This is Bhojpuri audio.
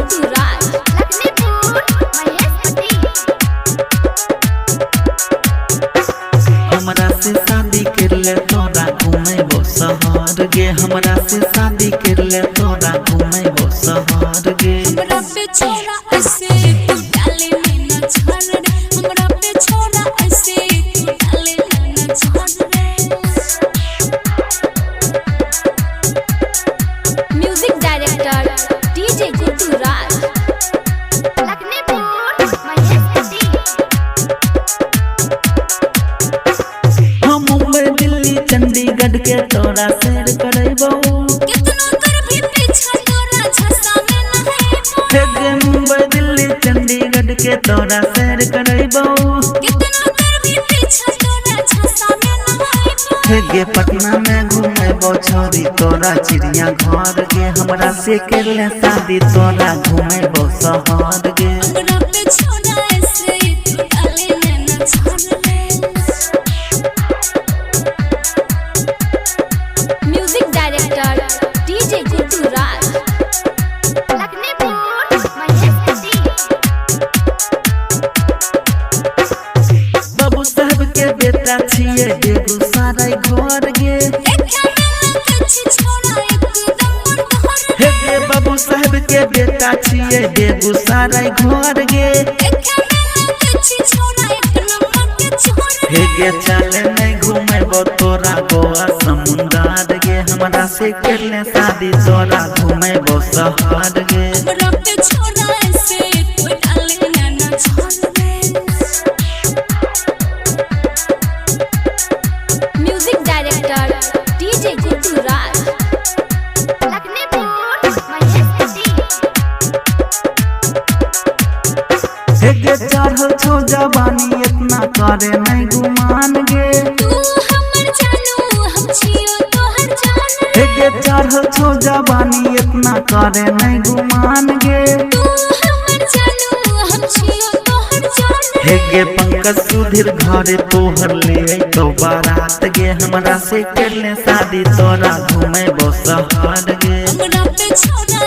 गुड्डूराज लखनपुर महेशपति। हमरा से शादी कर ले तोरा घूमेबो शहर गे, हमरा से शादी कर ले तोरा घूमेबो शहर गे। हमरा पे छोरा ऐसे तू डाले में न छर रे, हमरा पे छोरा ऐसे तू डाले में न छर रे। Music director DJ Gudduraj Lakhanpur Maheshpati. हम मुंबई दिल्ली चंडीगढ़ के तोरा सैर करैबो, कितनो कर भी पीछा तोरा झसा में नहीं हे गे मुंबई दिल्ली चंडीगढ़ के तोरा सैर करैबो, कितनो कर भी पीछा तोरा झसा में नहीं हे गे पटना में घूमेबो छोरी तोरा चिड़िया घर गे। हमरा से कर ले शादी तोरा घूमेबो शहर गे। हमरा पे छोरा ऐसे तू डाले में न छर रे। Music director DJ Gudduraj Lakhanpur Maheshpati. बाबू साहब के बेटा छिए बेगूसराय घर गे, हे गे बाबू साहब के बेटा छिए बेगूसराय घर गे। हे गे चले नहीं घूमेबो तोरा गोवा समुंदर गे, हमरा से कर ले शादी तोरा घूमेबो शहर गे। Music director DJ Gudduraj Lakhanpur Maheshpati. हे गे चढ़ल छो जवानी इतना करे नहीं गुमान गे, तू हमर जानू हम छियो तोहर जान। हे गे चढ़ल छो जवानी इतना करे नहीं गुमान गे। तू हमर जानू हम छियो तोहर जान। हे गे पंकज सुधीर घरे तोहर ले तो बारात गे, हमरा से कर ले शादी तोरा घूमेबो शहर गे। हमरा पे छोरा